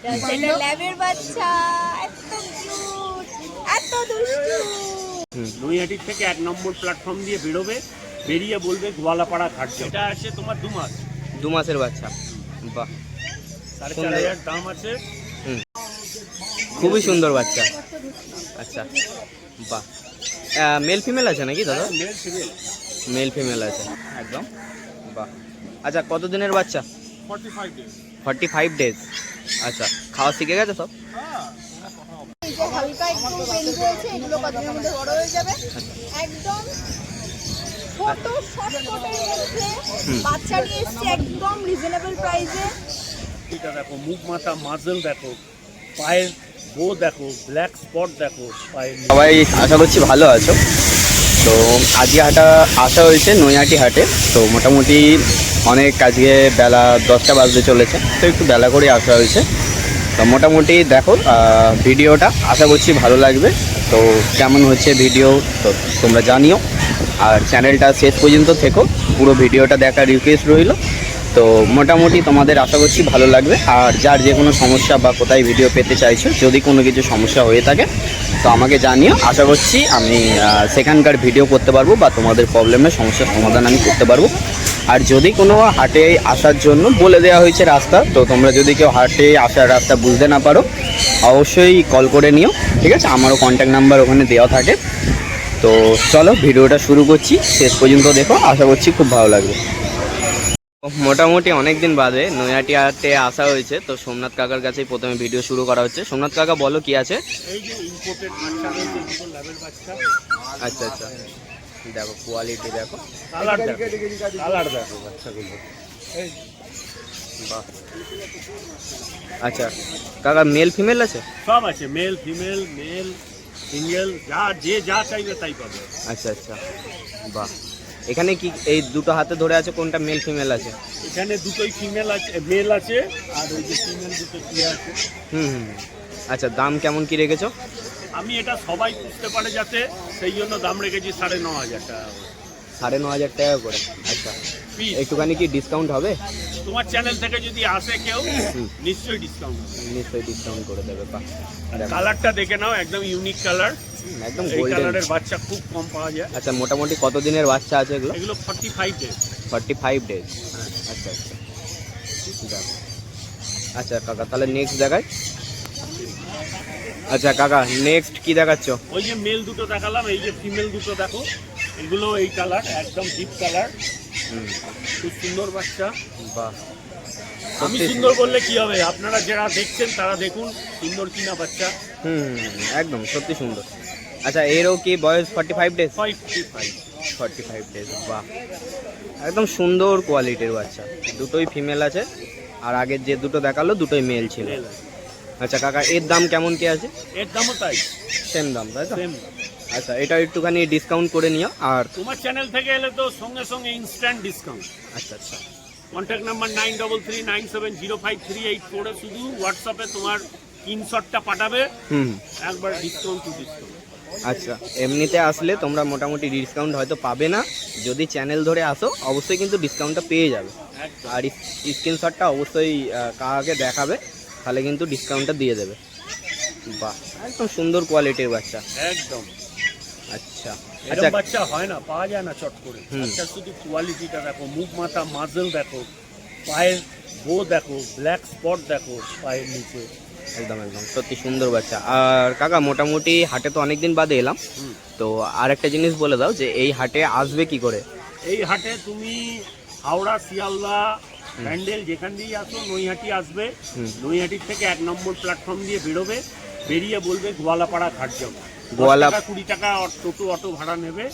এটা ল্যাবের বাচ্চা, এত কিউট, এত দুষ্টু। নৈহাটির থেকে 1 নম্বর প্ল্যাটফর্ম দিয়ে বেরোবে, বেরিয়ে বলবে গোয়ালাপাড়া ঘাট যাও। এটা আছে তোমার 2 মাস। 2 মাসের বাচ্চা, বাহ 4,500 দাম আছে। খুবই সুন্দর বাচ্চা। আচ্ছা বাহ, মেল ফিমেল আছে নাকি দাদা? মেল ফিমেল, মেল ফিমেল আছে একদম, বাহ। আচ্ছা কত দিনের বাচ্চা? 45 ডেজ। 45 ডেজ। আচ্ছা খাওয়া শিখে গেছে সব? এই যে হালকা একটু পেন হয়েছে, এগুলো কদিনের মধ্যে বড় হয়ে যাবে। একদম ছোট শর্টকাটের মধ্যে বাচ্চা নিয়ে এসেছি একদম রিজনেবল প্রাইসে। এটা দেখো, মুখ মাথা মাজল দেখো, পায়ের বো দেখো, ব্ল্যাক স্পট দেখো পায়ের। সবাই আশা করছি ভালো আছো। তো আজকে হাটা আসা হয়েছে নৈহাটি হাটে। তো মোটামুটি অনেক আজকে বেলা 10টা বাজতে চলেছে, তো একটু বেলা করে আসা হয়েছে। তো মোটামুটি দেখো ভিডিওটা, আশা করছি ভালো লাগবে। তো কেমন হচ্ছে ভিডিও তো তোমরা জানিও, আর চ্যানেলটা শেষ পর্যন্ত থেকো, পুরো ভিডিওটা দেখার রিকোয়েস্ট রইল। তো মোটামুটি তোমাদের আশা করছি ভালো লাগবে। আর যার যে কোনো সমস্যা বা কোথায় ভিডিও পেতে চাইছো, যদি কোনো কিছু সমস্যা হয়ে থাকে তো আমাকে জানিও, আশা করছি আমি সেখানকার ভিডিও করতে পারবো বা তোমাদের প্রবলেমের সমস্যার সমাধান আমি করতে পারবো। আর যদি কোনো হাটে আসার জন্য বলে দেওয়া হয়েছে রাস্তা, তো তোমরা যদি কেউ হাটে আসার রাস্তা বুঝতে না পারো অবশ্যই কল করে নিও, ঠিক আছে? আমারও কন্ট্যাক্ট নাম্বার ওখানে দেওয়া থাকে। তো চলো ভিডিওটা শুরু করছি, শেষ পর্যন্ত দেখো, আশা করছি খুব ভালো লাগবে। মোটামুটি অনেক দিন বাদে নৈহাটি হাটে আসা হয়েছে। তো সোমনাথ কাকার কাছেই প্রথমে ভিডিও শুরু করা হচ্ছে। সোমনাথ কাকা বলো কি আছে? এই যে ইম্পোর্টেড বাচ্চা রয়েছে, দুটো ল্যাবের বাচ্চা। আচ্ছা আচ্ছা, দেখো কোয়ালিটি দেখো, কালার দেখো, কালার দেখো বাচ্চাগুলো। এই বাহ। আচ্ছা কাকা মেল ফিমেল আছে? সব আছে, মেল ফিমেল, মেল সিঙ্গেল, যা চাইবে তাই পাবে। আচ্ছা আচ্ছা বাহ। এখানে কি এই দুটো হাতে ধরে আছে, কোনটা মেল ফিমেল আছে? এখানে দুটোই ফিমেল আছে, মেল আছে, আর ওই যে ফিমেল দুটো কি আছে। হুম। আচ্ছা দাম কেমন কি রেখেছো? আমি এটা সবাই বুঝতে পারে যাতে, সেই জন্য দাম রেখেছি 9,500 টাকা। 9,500 টাকা করে। আচ্ছা Piece। একটুখানি কি ডিসকাউন্ট হবে? তোমার চ্যানেল থেকে যদি আসে কেউ, নিশ্চয়ই ডিসকাউন্ট হবে। নিশ্চয়ই ডিসকাউন্ট করে দেবে, বাহ। কালারটা দেখে নাও, একদম ইউনিক কালার। একদম এই গোল্ডেন। কালারের বাচ্চা খুব কম পাওয়া যায়। আচ্ছা মোটামুটি কত দিনের বাচ্চা আছে এগুলো? এগুলো 45 ডেজ। 45 ডেজ। আচ্ছা আচ্ছা দেখো। আচ্ছা কাকা তাহলে নেক্সট দেখাই। আচ্ছা কাকা নেক্সট কি দেখাচ্ছ? ওই যে মেল দুটো দেখালাম, এই যে ফিমেল দুটো দেখো, এগুলো এই কালার, একদম ডিপ কালার, খুব সুন্দর বাচ্চা। বাহ। আমি সুন্দর বললে কি হবে, আপনারা যারা দেখছেন তারা দেখুন সুন্দর কিনা বাচ্চা। একদম সত্যি সুন্দর। আচ্ছা এরও কি বয়স 45 ডেজ? 45। 45 ডেজ, বাহ। একদম সুন্দর কোয়ালিটির বাচ্চা, দুটোই ফিমেল আছে, আর আগের যে দুটো দেখালো দুটোই মেল ছিল। আচ্ছা কাকা এর দাম কেমন কি আছে? এর দামও তাই, সেম দাম তাই তো? সেম। আচ্ছা এটা একটুখানি ডিসকাউন্ট করে নিও। আর তোমার চ্যানেল থেকে এলে তো সঙ্গে সঙ্গে ইনস্ট্যান্ট ডিসকাউন্ট। আচ্ছা আচ্ছা কন্ট্যাক্ট নাম্বার 9339705384 করে শুধু হোয়াটসঅ্যাপে তোমার স্ক্রিনশটটা পাঠাবে, একবার ডিসকাউন্ট টু ডিসকাউন্ট। আচ্ছা এমনিতে আসলে তোমরা মোটামুটি ডিসকাউন্ট হয়তো পাবে না, যদি চ্যানেল ধরে আসো অবশ্যই কিন্তু ডিসকাউন্টটা পেয়ে যাবে। আর স্ক্রিনশটটা অবশ্যই কাকাকে দেখাবে, তাহলে কিন্তু ডিসকাউন্টটা দিয়ে দেবে। বাহ একদম সুন্দর কোয়ালিটির বাচ্চা একদম। আচ্ছা এরকম আচ্ছা বাচ্চা হয় না, পাওয়া যায় না চট করে। বাচ্চার শুধু কোয়ালিটিটা দেখো, মুখ মাথা মাজল দেখো, পায়ের বো দেখো, ব্ল্যাক স্পট দেখো পায়ের নিচে। একদম একদম সত্যি সুন্দর বাচ্চা। আর কাকা মোটামুটি হাটে তো অনেকদিন বাদে এলাম, তো আর একটা জিনিস বলে দাও যে এই হাটে আসবে কি করে? এই হাটে তুমি হাওড়া, শিয়ালদা, ব্যান্ডেল যেখান দিয়েই আসো, নৈহাটি আসবে। নৈহাটির থেকে 1 নম্বর প্ল্যাটফর্ম দিয়ে বেরোবে, বেরিয়ে বলবে গোয়ালাপাড়া ঘাট যাবো। 20 টাকা টোটো অটো ভাড়া নেবে,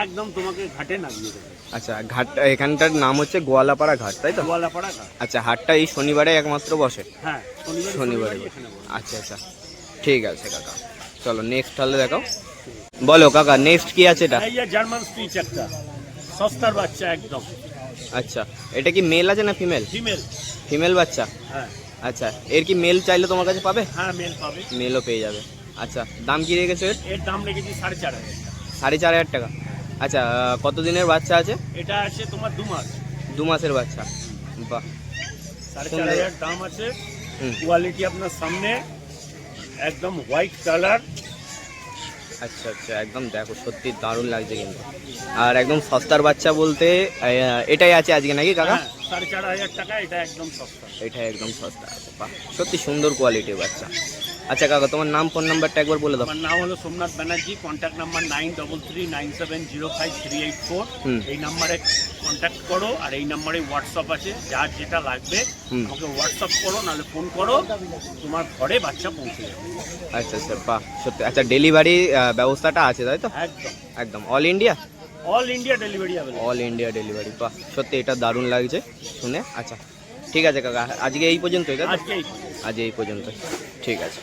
একদম তোমাকে ঘাটে নামিয়ে দেবে। আচ্ছা ঘাটটা এখানটার নাম হচ্ছে গোয়ালাপাড়া ঘাট তাই তো? গোয়ালাপাড়া ঘাট। আচ্ছা হাটটা এই শনিবারে একমাত্র বসে? হ্যাঁ শনিবারে। আচ্ছা আচ্ছা ঠিক আছে কাকা, চলো নেক্সট তাহলে দেখাও। বলো কাকা নেক্সট কি আছে এটা? এই যে জার্মান স্পিচ একটা সস্তার বাচ্চা একদম। আচ্ছা এটা কি মেল আছে না ফিমেল? ফিমেল। ফিমেল বাচ্চা। হ্যাঁ। আচ্ছা এর কি মেল চাইলে তোমার কাছে পাবে? হ্যাঁ মেল পাবে। মেলও পেয়ে যাবে। আচ্ছা দাম কি রেখেছো এর? এর দাম রেখেছি 4,500 টাকা। 4,500 টাকা। আচ্ছা কত দিনের বাচ্চা আছে? এটা আছে তোমার 2 মাস। 2 মাসের বাচ্চা, বাহ। 4,500 দাম আছে। কোয়ালিটি আপনার সামনে, একদম হোয়াইট কালার। আচ্ছা আচ্ছা, একদম দেখো সত্যি দারুণ লাগছে কিন্তু। আর একদম সস্তার বাচ্চা বলতে এটাই আছে আজকে নাকি কাকা? 4,500 টাকা, এটা একদম সস্তা। এটা একদম সস্তা আছে, বাহ সত্যি সুন্দর কোয়ালিটির বাচ্চা। আচ্ছা কাকা, তোমার নাম ফোন নাম্বারটা একবার বলে দাও। আমার নাম হলো সোমনাথ ব্যানার্জি, কন্ট্যাক্ট নাম্বার 9339705384। এই নাম্বারে কন্ট্যাক্ট করো, আর এই নাম্বারে হোয়াটসঅ্যাপ আছে, যার যেটা লাগবে আমাকে হোয়াটসঅ্যাপ করো, নাহলে ফোন করো, তোমার ঘরে বাচ্চা পৌঁছে যাবে। আচ্ছা আচ্ছা, বাহ সত্যি। আচ্ছা, ডেলিভারি ব্যবস্থাটা আছে তাই তো? একদম একদম all India? All India delivery available. All India delivery, বাহ সত্যি এটা দারুণ লাগছে শুনে। আচ্ছা ঠিক আছে কাকা, আজকে এই পর্যন্তই তাই তো? আজ এই পর্যন্ত, ঠিক আছে।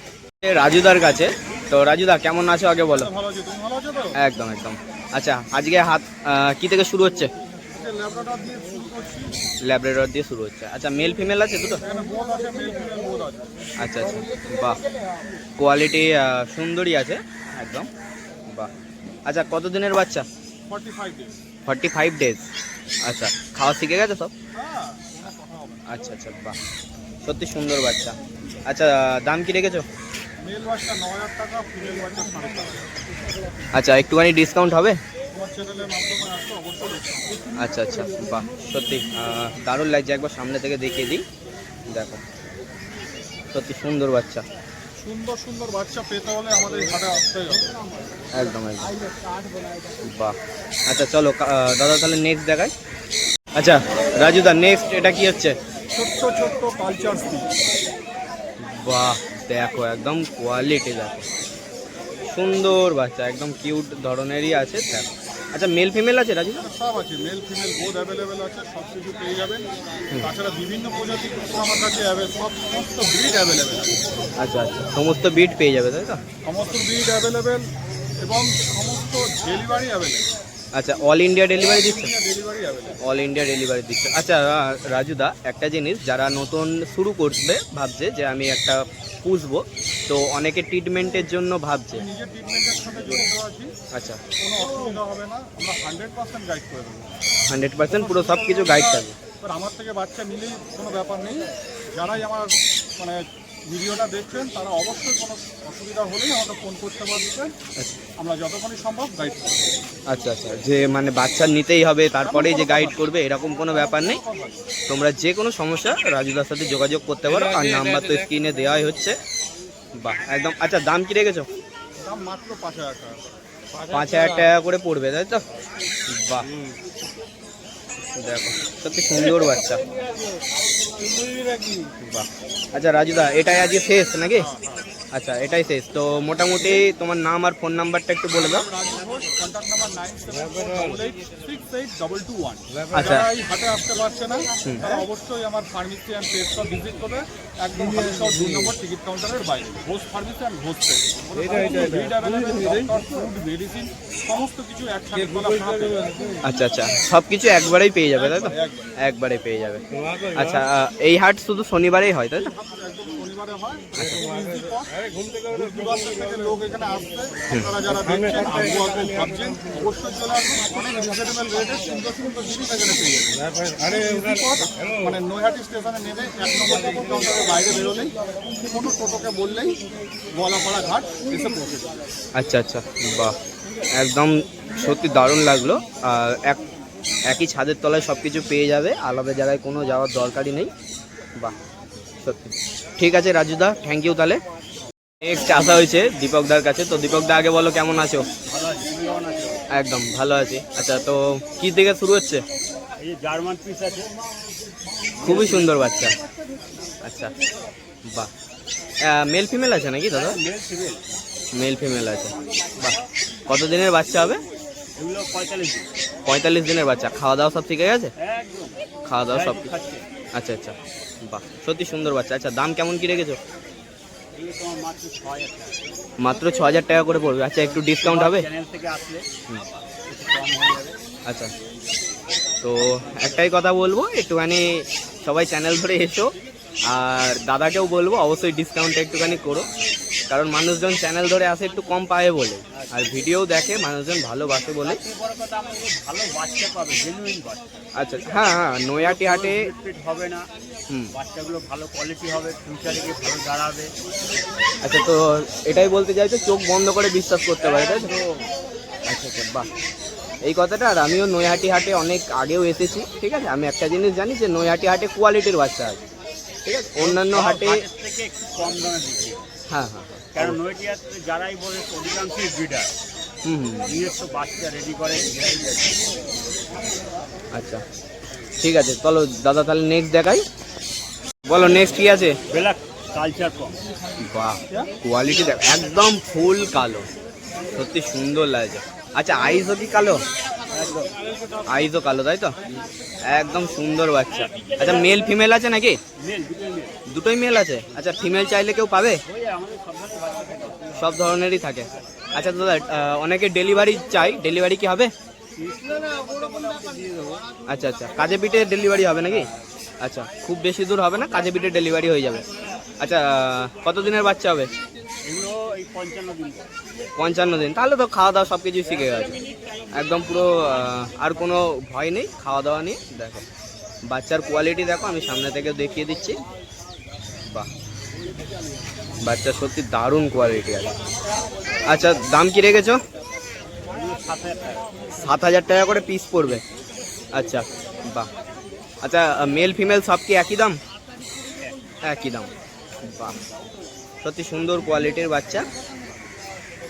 রাজুদার কাছে, তো রাজুদা কেমন আছো আগে বলো। একদম একদম। আচ্ছা, আজকে হাত কি থেকে শুরু হচ্ছে? ল্যাব্রাডর দিয়ে শুরু হচ্ছে। আচ্ছা, মেল ফিমেল আছে দুটো? আচ্ছা আচ্ছা, বাহ কোয়ালিটি সুন্দরই আছে একদম, বাহ। আচ্ছা, কত দিনের বাচ্চা? 45 ডেজ। আচ্ছা, খাওয়া শিখে গেছে সব? আচ্ছা আচ্ছা, বাহ সত্যি সুন্দর বাচ্চা। আচ্ছা, দাম কি রেখেছো? মেল বাচ্চা 9000 টাকা, ফিমেল বাচ্চা 5,500। আচ্ছা, একটুখানি ডিসকাউন্ট হবে? তোমার চ্যানেলের মাধ্যমে আসলে অবশ্যই। আচ্ছা আচ্ছা, বাহ সত্যি দারুণ লাগছে। একবার সামনে থেকে দেখিয়ে দিই, দেখো সত্যি সুন্দর বাচ্চা। সুন্দর সুন্দর বাচ্চা পেতে হলে আমাদের এই হাটে আসতেই হবে। একদম একদম, বাহ। আচ্ছা চলো দাদা, তাহলে নেক্সট দেখাই। আচ্ছা রাজুদা, নেক্সট এটা কি হচ্ছে? ছোট্ট ছোট্ট কালচার স্পিচ। বাহ দেখো, একদম কোয়ালিটি দেখো, সুন্দর বাচ্চা, একদম কিউট ধরনেরই আছে দেখো। আচ্ছা, মেল ফিমেল আছে রাজুদা? সব আছে, মেল ফিমেল বোধ অ্যাভেলেবেল আছে, সব কিছু পেয়ে যাবেন। তাছাড়া বিভিন্ন প্রজাতির কুকুর আমার কাছে সমস্ত ব্রিড অ্যাভেলেবেল আছে। আচ্ছা আচ্ছা, সমস্ত বিট পেয়ে যাবে তাই তো? সমস্ত ব্রিড অ্যাভেলেবেল এবং সমস্ত ডেলিভারি অ্যাভেলেবেল। আচ্ছা, অল ইন্ডিয়া ডেলিভারি দিচ্ছে? Delivery available. All India delivery দিচ্ছে। আচ্ছা রাজুদা, একটা জিনিস, যারা নতুন শুরু করবে, ভাবছে যে আমি একটা পুষবো, তো অনেকে ট্রিটমেন্টের জন্য ভাবছে। নিজের ট্রিটমেন্টের সাথে জড়িত আছি। আচ্ছা, কোনো অসুবিধা হবে না, আমরা 100% গাইড করে দেবো। 100% পুরো সব কিছু গাইড থাকবে? এবার আমার থেকে বাচ্চা নিলেই কোনো ব্যাপার নেই। যারাই আমার মানে ভিডিওটা দেখছেন, তারা অবশ্যই কোনো অসুবিধা হলেই আমাকে ফোন করতে পারবেন, আমরা যতক্ষণই সম্ভব গাইড করব। আচ্ছা আচ্ছা, যে মানে বাচ্চা নিতেই হবে তারপরেই যে গাইড করবে এরকম কোনো ব্যাপার নেই। তোমরা যে কোনো সমস্যা রাজুদার সাথে যোগাযোগ করতে পারো, আর নাম্বার তো স্ক্রিনে দেওয়াই হচ্ছে, বাহ একদম। আচ্ছা, দাম কি রেখেছো? দাম মাত্র 5,000 টাকা। 5,000 টাকা করে পড়বে তাই তো? বাহ দেখো, সত্যি সুন্দর বাচ্চা, বাহ। আচ্ছা রাজুদা, এটাই আজকে শেষ নাকি? আচ্ছা, এটাই শেষ তো মোটামুটি। তোমার নাম আর ফোন নাম্বারটা একটু বলে দাও। Raju Ghosh, contact number 9788688221। আচ্ছা। যারা এই হাটে আসতে পারছে না, তারা অবশ্যই আমার pharmacy and pet shop visit করবে, একদম হালিশহর 2 নম্বর টিকিট কাউন্টারের বাইরে। Ghosh pharmacy and Ghosh pet. Food, medicine সমস্ত কিছু একসাথে খোলা থাকে। আচ্ছা আচ্ছা, সব কিছু একবারেই পেয়ে যাবে তাই তো? একবারে পেয়ে যাবে। আচ্ছা, এই হাট শুধু শনিবারেই হয় তাই তো? একদম শনিবারে হয়। দূর থেকে লোক এখানে আসছে, আপনারা যারা দেখছেন, আগ্রহ ভাবছেন, অবশ্যই চলে আসুন। অনেক রিজনেবল রেটে সুন্দর সুন্দর জিনিস এখানে পেয়ে যাবেন। মানে নৈহাটি স্টেশনে নেমে 1 নম্বর টিকিট কাউন্টারের বাইরে বেরোলেই কোনো টোটোকে বললেই গোয়ালাপাড়া ঘাট এসে পৌঁছে যাবে। আচ্ছা আচ্ছা, বাহ একদম সত্যি দারুণ লাগলো। আর একই ছাদের তলায় সব কিছু পেয়ে যাবে, আলাদা জায়গায় কোনো যাওয়ার দরকারই নেই, বাহ সত্যি। ঠিক আছে রাজুদা, থ্যাংক ইউ। তাহলে নেক্সট আসা হয়েছে দীপকদার কাছে, তো দীপকদা আগে বলো কেমন আছো? একদম ভালো আছি। আচ্ছা, তো কি থেকে শুরু হচ্ছে? এই জার্মান পিস আছে, খুবই সুন্দর বাচ্চা। আচ্ছা, বাহ মেল ফিমেল আছে নাকি দাদা? মেল ফিমেল, মেল ফিমেল আছে, বাহ। কত দিনের বাচ্চা হবে? এগুলো 45 দিন। 45 দিনের বাচ্চা। খাওয়া দাওয়া সব ঠিক আছে? একদম খাওয়া দাওয়া সব? খাচ্ছে। আচ্ছা আচ্ছা, বাহ সত্যি সুন্দর বাচ্চা। আচ্ছা, দাম কেমন কি রেখেছো? এগুলো তোমার মাত্র 6,000 টাকা। মাত্র 6,000 টাকা করে পড়বে। আচ্ছা, একটু ডিসকাউন্ট হবে? চ্যানেল থেকে আসলে একটু কম হয়ে যাবে। আচ্ছা, তো একটাই কথা বলবো, একটুখানি সবাই চ্যানেল ধরে এসো, আর দাদাকেও বলবো অবশ্যই ডিসকাউন্টটা একটুখানি করো। কারণ মানুষজন চ্যানেল ধরে আসে একটু কম পায় বলে, আর ভিডিও দেখে মানুষজন ভালোবাসে বলে। বড় কথা আমাকে ভালো বাচ্চা পাবে, জেনুইন বাচ্চা। আচ্ছা, হ্যাঁ হ্যাঁ, নৈহাটি হাটে হবে না, হুম, বাচ্চাগুলো ভালো কোয়ালিটি হবে, ফিউচারে গিয়ে ভালো দাঁড়াবে। আচ্ছা, তো এটাই বলতে চাইছো চোখ বন্ধ করে বিশ্বাস করতে পারে, তাই তো? আচ্ছা আচ্ছা, বাহ, এই কথাটা। আর আমিও নৈহাটি হাটে অনেক আগেও এসেছি, ঠিক আছে। আমি একটা জিনিস জানি যে নৈহাটি হাটে কোয়ালিটির বাচ্চা আছে, ঠিক আছে। অন্যান্য হাটে হাটের থেকে একটু কম দামে বিক্রি হয়। হ্যাঁ হ্যাঁ, কারণ নৈহাটি হাটে যারাই বলে অধিকাংশই ব্রিডার, হুম হুম, নিজস্ব বাচ্চা রেডি করে নিজেরাই বেচে। আচ্ছা ঠিক আছে, চলো দাদা তাহলে নেক্সট দেখাই। বলো নেক্সট কি আছে? ব্ল্যাক কালচার কম। বাহ, কোয়ালিটি দেখো, একদম ফুল কালো, সত্যি সুন্দর লাগছে। আচ্ছা, আইসও কি কালো? আইসও কালো, তাই তো? একদম সুন্দর বাচ্চা। আচ্ছা, মেল ফিমেল আছে নাকি? মেল, দুটোই মেল। দুটোই মেল আছে। আচ্ছা, ফিমেল চাইলে কেউ পাবে? ওই আমাদের সব ধরনের বাচ্চা থাকে। সব ধরনেরই থাকে। আচ্ছা দাদা, অনেকে ডেলিভারি চাই, ডেলিভারি কি হবে? আচ্ছা আচ্ছা, কাজে পিঠে ডেলিভারি হবে নাকি? আচ্ছা, খুব বেশি দূর হবে না, কাজে পিঠে ডেলিভারি হয়ে যাবে। আচ্ছা, কত দিনের বাচ্চা হবে? এগুলো এই 55 দিন। 55 দিন, তাহলে তো খাওয়া দাওয়া সব কিছুই শিখে গেছে একদম পুরো, আর কোনো ভয় নেই খাওয়া দাওয়া নিয়ে। দেখো বাচ্চার কোয়ালিটি দেখো, আমি সামনে থেকে দেখিয়ে দিচ্ছি। বাহ, বাচ্চা সত্যি দারুণ কোয়ালিটি আছে। আচ্ছা, দাম কি রেখেছো? 7,000 টাকা করে পিস পড়বে। আচ্ছা, বাহ। আচ্ছা, মেল ফিমেল সব কি একই দাম? একই দাম, বাহ, সত্যি সুন্দর কোয়ালিটির বাচ্চা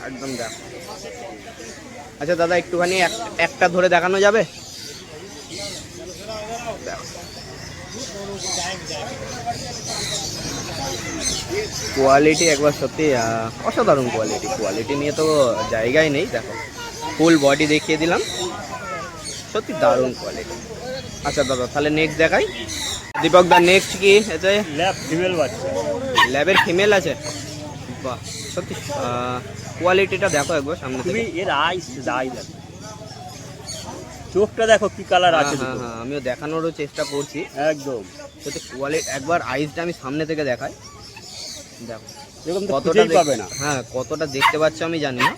একদম। দেখ, আচ্ছা দাদা, একটুখানি একটা ধরে দেখানো যাবে? কোয়ালিটি একবার সত্যি অসাধারণ কোয়ালিটি, কোয়ালিটি নিয়ে তো জায়গায় নেই। দেখো ফুল বডি দেখিয়ে দিলাম, সত্যি দারুণ কোয়ালিটি। আচ্ছা দাদা, তাহলে নেক্সট দেখাই। দীপক দা, নেক্সট কি আছে? ল্যাব ফিমেল বাচ্চা। ল্যাবের ফিমেল আছে, বাহ, সত্যি কোয়ালিটিটা দেখো একবার সামনে তুমি থেকে। এর আইস দেখো, চোখটা দেখো কি কালার আছে। হ্যাঁ হ্যাঁ, আমিও দেখানোরও চেষ্টা করছি। একদম সত্যি কোয়ালিটি, একবার আইসটা আমি সামনে থেকে দেখাই। দেখো এরকম তো কতটা খুঁজেই পাবে না। হ্যাঁ, কতটা দেখতে পাচ্ছ আমি জানি না।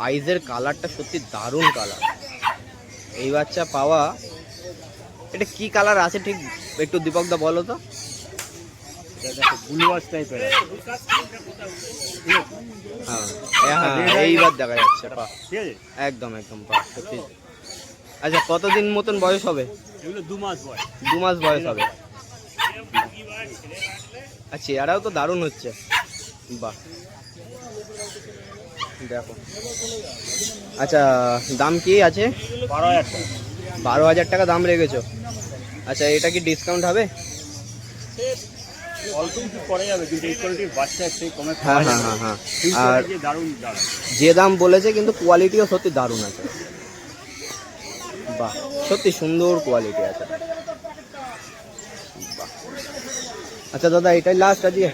আইসের কালারটা সত্যি দারুণ কালার। এই বাচ্চা পাওয়া, এটা কি কালার আছে ঠিক একটু দীপক দা বলো তো। এটা দেখো ব্লু ওয়াশ টাইপের। হ্যাঁ হ্যাঁ, এইবার দেখা যাচ্ছে, বাহ, ঠিক আছে, একদম একদম, বাহ, সত্যি। আচ্ছা, কতদিন মতন বয়স হবে? এগুলো 2 মাস বয়স। 2 মাস বয়স হবে। আর চেহারাও তো দারুণ হচ্ছে, বাহ, দেখো। আচ্ছা, দাম কি আছে? 12,000 টাকা। 12,000 টাকা দাম রেখেছো। আচ্ছা, এটা কি ডিসকাউন্ট হবে? অল্প কিছু পরে যাবে, কিন্তু এই কোয়ালিটির বাচ্চা একটু কমে হ্যাঁ পাওয়া হ্যাঁ যাবে। হ্যাঁ হ্যাঁ, ফিউচারে আর গিয়ে দারুণ দাঁড়াবে। যে দাম বলেছে কিন্তু কোয়ালিটিও সত্যি দারুণ আছে, বাহ, সত্যি সুন্দর কোয়ালিটি আছে, বাহ। আচ্ছা দাদা, এটাই লাস্ট আজকে?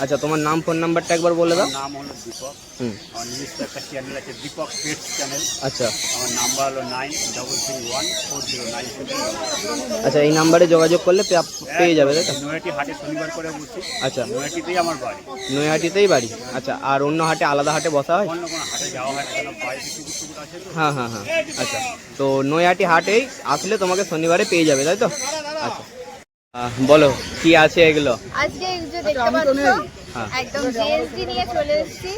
আচ্ছা, তোমার নাম ফোন নাম্বারটা একবার বলে দাও। আমার নাম হলো দীপক। হুম, আমার নিজস্ব একটা চ্যানেল আছে, দীপক পেটস চ্যানেল। আচ্ছা আমার নাম্বার হলো 93314097। আচ্ছা, এই নাম্বারে যোগাযোগ করলে পেয়ে যাবে, তাই তো? নৈহাটি হাটে শনিবার করে বসি। আচ্ছা, নৈহাটিতেই আমার বাড়ি। নৈহাটিতেই বাড়ি। আচ্ছা, আর অন্য হাটে, আলাদা হাটে বসা হয়? অন্য কোনো হাটে যাওয়া হয় না, কেন বাড়িতে কুকুর আছে তো। হ্যাঁ হ্যাঁ হ্যাঁ, আচ্ছা, তো নৈহাটি হাটেই আসলে তোমাকে শনিবারে পেয়ে যাবে, তাই তো? আচ্ছা, বলো কি আছে এগুলো? আজকে এই যে দেখতে পাচ্ছ, হ্যাঁ। একদম জিএসডি নিয়ে চলে এসেছি।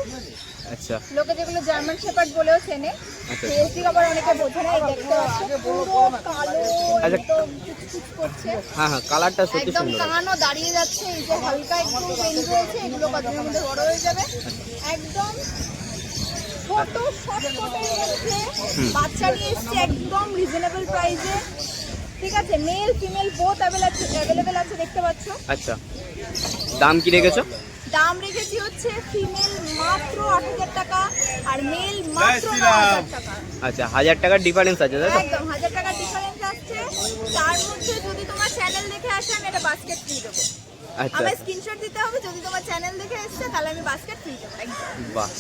আচ্ছা লোকে যেগুলো জার্মান শেপার্ড বলেও চেনে, আচ্ছা। জিএসডি আবার অনেকে বোঝে না। এই দেখতে পাচ্ছ পুরো কালো, আচ্ছা। একদম কুচকুচ করছে, হ্যাঁ হ্যাঁ, কালারটা সত্যি একদম সুন্দর। কানও দাঁড়িয়ে যাচ্ছে। এই যে হালকা একটু রেঞ্জ রয়েছে, এগুলো কদিনের মধ্যে বড় হয়ে যাবে। একদম ছোট শর্টকাটের মধ্যে বাচ্চা নিয়ে এসছে, একদম রিজনেবল প্রাইসে, ঠিক আছে। মেল ফিমেল বোথ অ্যাভেলেবেল আছে, দেখতে পাচ্ছ। আচ্ছা, দাম কি রেখেছো? দাম রেখেছি হচ্ছে ফিমেল মাত্র 8,000 টাকা আর মেল মাত্র 9,000 টাকা। আচ্ছা, 1,000 টাকার ডিফারেন্স আছে, তাই তো? একদম 1,000 টাকার ডিফারেন্স আছে। তার মধ্যে যদি তোমার চ্যানেল দেখে আসে, আমি একটা বাস্কেট ফ্রি দেবো। আচ্ছা, আমার স্ক্রিনশট দিতে হবে, যদি তোমার চ্যানেল দেখে এসছে তাহলে আমি বাস্কেট ফ্রি দেবো একদম। বাহ,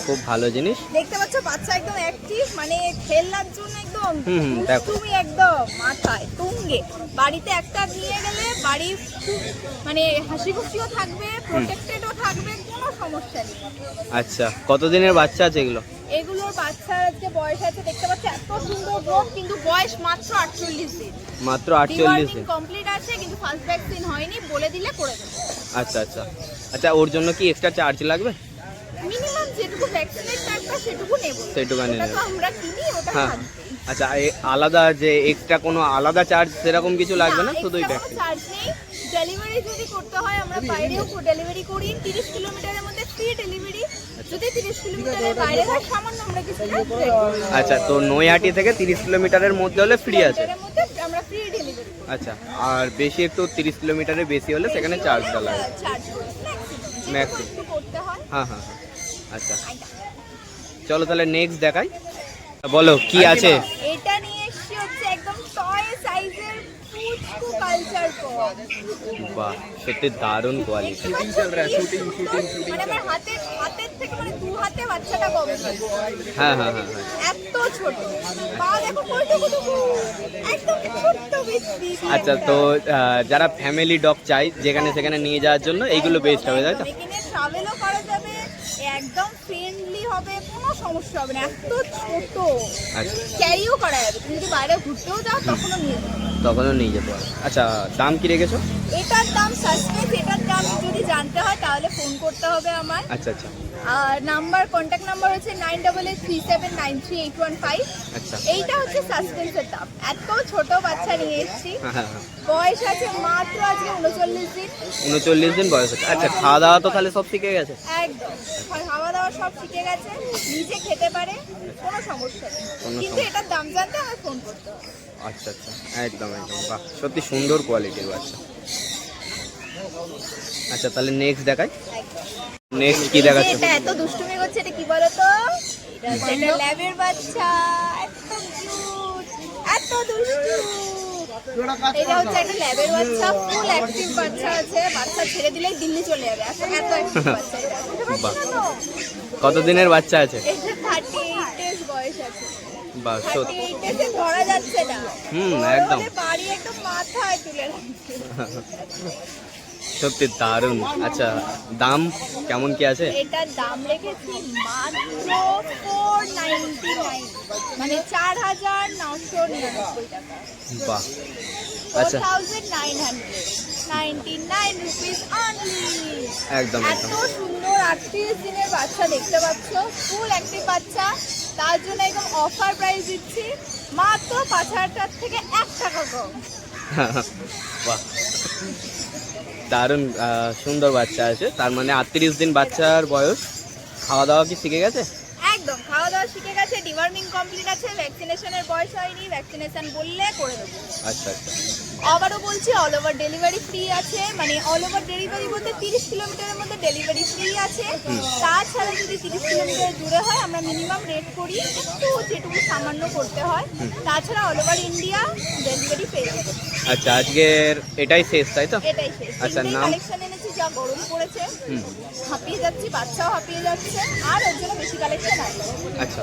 খুব ভালো জিনিস। দেখতে পাচ্ছ বাচ্চা একদম অ্যাক্টিভ, মানে খেলনার জন্য একদম দেখো। তুমি একদম মাথায় তুঙ্গে। বাড়িতে একটা নিয়ে গেলে বাড়ি খুব মানে হাসি খুশিও থাকবে, প্রোটেক্টেডও থাকবে। থাকবে, কোনো সমস্যা নেই। আচ্ছা, কতদিনের বাচ্চা আছে এগুলো? এগুলোর বাচ্চার আজকে বয়স আছে, দেখতে পাচ্ছি এত সুন্দর গ্রোথ, কিন্তু বয়স মাত্র 48 দিন। মাত্র 48 দিন কমপ্লিট আছে, কিন্তু ফার্স্ট ভ্যাকসিন হয়নি, বলে দিলে করে দেবো। আচ্ছা আচ্ছা আচ্ছা, ওর জন্য কি এক্সট্রা চার্জ লাগবে? মিনিমাম যেটুকু ভ্যাকসিনের টাকা সেটুকু নেব, সেটুকুনি ওটা নেবে। তো আমরা কিনি, ওটা হ্যাঁ, থাকবে। আচ্ছা, আলাদা যে এক্সট্রা কোনো আলাদা চার্জ সেরকম কিছু লাগবে না, শুধুই ভ্যাকসিন? চার্জ নেই। ডেলিভারি যদি করতে হয় আমরা বাইরেও ডেলিভারি করি, 30 কিলোমিটারের মধ্যে ফ্রি ডেলিভারি। যদি 30 কিলোমিটারের বাইরে হয় সামান্য আমরা কিছু আচ্ছা, তো নৈহাটি থেকে 30 কিলোমিটারের মধ্যে হলে ফ্রি আছে? মধ্যে আমরা ফ্রি ডেলিভারি আচ্ছা, আর বেশি একটু 30 কিলোমিটারের বেশি হলে সেখানে চার্জটা লাগে? চার্জ ম্যাক্সিমাম একটু করতে হয়। হ্যাঁ হ্যাঁ হ্যাঁ, আচ্ছা চলো তাহলে নেক্সট দেখাই। বলো কি আছে? এটা নিয়ে এসেছি হচ্ছে একদম টয় সাইজের পুচকু কালচার পপ। বাহ, সত্যি দারুণ কোয়ালিটি। মানে আমার হাতের থেকে মানে দু হাতে বাচ্চাটা কম। হ্যাঁ হ্যাঁ হ্যাঁ হ্যাঁ, এত ছোট, পা দেখো কতটুকু, একদম ছোট্ট বেবি। আচ্ছা, তো যারা ফ্যামিলি ডগ চাই যেখানে সেখানে নিয়ে যাওয়ার জন্য এইগুলো বেস্ট হবে, তাই তো? এখানে ট্রাভেলও করা যাবে, একদম ফ্রেন্ডলি হবে, কোনো সমস্যা হবে না। এত ছোট, আচ্ছা, ক্যারিও করা যাবে। তুমি যদি বাইরে ঘুরতেও যাও তখনও নিয়ে যাবে। তখনও নিয়ে যেতে পারো। আচ্ছা, দাম কি রেখেছো? এটার দাম সাসপেন্স, এটার দাম যদি জানতে হয় তাহলে ফোন করতে হবে আমার। আচ্ছা আচ্ছা আর কন্ট্যাক্ট নাম্বার হচ্ছে 98837815। আচ্ছা, এইটা হচ্ছে সাসপেন্সের দাম। এত ছোট বাচ্চা নিয়ে এসেছি, হ্যাঁ হ্যাঁ হ্যাঁ, বয়স আছে মাত্র আজকে 39 দিন। 39 দিন বয়স আছে। আচ্ছা, খাওয়া দাওয়া তো তাহলে সব শিখে গেছে? একদম খাওয়া দাওয়া সব শিখে গেছে, নিজে খেতে পারে, কোনো সমস্যা নেই। কোনো কিন্তু সমস্যা- এটার দাম জানতে আমার ফোন করতে হবে। আচ্ছা আচ্ছা, একদম একদম, বাহ, সত্যি সুন্দর কোয়ালিটির বাচ্চা। আচ্ছা, তাহলে নেক্সট দেখাই। নেক্সট কি দেখাচ্ছ? এটা এত দুষ্টুমি করছে, এটা কি বলতো? এটা ল্যাবের বাচ্চা, এত কিউট, এত দুষ্টু। এটা হচ্ছে একটা ল্যাবের বাচ্চা, ফুল অ্যাক্টিভ বাচ্চা আছে। বাচ্চা ছেড়ে দিলেই দিল্লি চলে যাবে, এত অ্যাক্টিভ বাচ্চা এটা। বাহ, কত দিনের বাচ্চা আছে? এটা 38 ডেজ বয়স আছে। বাহ, সত্যি 38 ডেজে ধরা যাচ্ছে না। হুম, বড় একদম। হলে বাড়ি একদম মাথায় তুলে রাখছে। সত্যি দারুণ। আচ্ছা, দাম কেমন কি আছে? এটার দাম রেখেছি মাত্র 499, মানে 4999 টাকা। বাহ, আচ্ছা, 4999 রুপিস অনলি। একদম এত একদম, সুন্দর 38 দিনের বাচ্চা দেখতে পাচ্ছ, ফুল অ্যাক্টিভ বাচ্চা। তার জন্য একদম অফার প্রাইস দিচ্ছি মাত্র 5000 থেকে 1 টাকা কম। বাহ, দারুণ সুন্দর বাচ্চা আছে। তার মানে 38 দিন বাচ্চার বয়স। খাওয়া দাওয়া কি শিখে গেছে? একদম খাওয়া দাওয়া শিখে গেছে, ডিওয়ার্মিং কমপ্লিট আছে, ভ্যাকসিনেশনের বয়স হয়নি, ভ্যাকসিনেশন বললে করে দেবো। আচ্ছা আচ্ছা, আবারও বলছি অল ওভার ডেলিভারি ফ্রি আছে, মানে অল ওভার ডেলিভারি বলতে 30 কিলোমিটারের মধ্যে ডেলিভারি ফ্রি আছে। তাছাড়া যদি 30 কিলোমিটার দূরে হয় আমরা মিনিমাম রেট করি, একটু যেটুকু সামান্য করতে হয়। তাছাড়া অল ওভার ইন্ডিয়া ডেলিভারি পেয়ে যাবে। আচ্ছা, আজকের এটাই শেষ, তাই তো? এটাই শেষ। আচ্ছা, নাম? কালেকশন এনেছি, যা গরম পড়েছে হুম, হাঁপিয়ে যাচ্ছি, বাচ্চাও হাঁপিয়ে যাচ্ছে, আর ওর জন্য বেশি কালেকশন আসবে। আচ্ছা,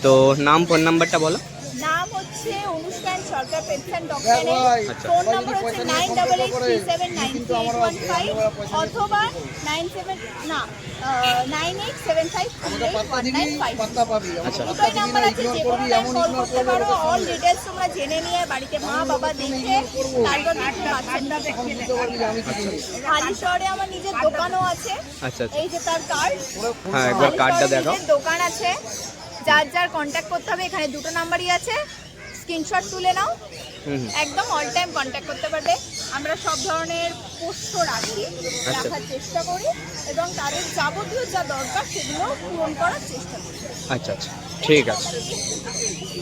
তো নাম, ফোন নাম্বারটা বলো। নাম হচ্ছে অনুষ্ঠান সরকার পেটস অ্যান্ড ডগ কেয়ার। আচ্ছা। ফোন নাম্বার হচ্ছে 9883793815 অথবা 9875381995। আচ্ছা, দুটোই নাম্বার আছে, যে কোনো টাইম কল করতে পারো। অল ডিটেলস তোমরা জেনে নিয়ে বাড়িতে মা বাবা দেখে তারপর হালি শহরে আমার নিজের দোকানও আছে। আচ্ছা আচ্ছা, এই যে তার কার্ড, হ্যাঁ, একবার কার্ডটা দেখাও। দোকান আছে, যার যার কন্ট্যাক্ট করতে হবে, এখানে দুটো নাম্বারই আছে, স্ক্রিনশট তুলে নাও। হুম হুম, একদম অল টাইম কন্ট্যাক্ট করতে পারবে। আমরা সব ধরনের পোষ্য রাখি, রাখার চেষ্টা করি, এবং তাদের যাবতীয় যা দরকার সেগুলো পূরণ করার চেষ্টা করি। আচ্ছা আচ্ছা, ঠিক আছে।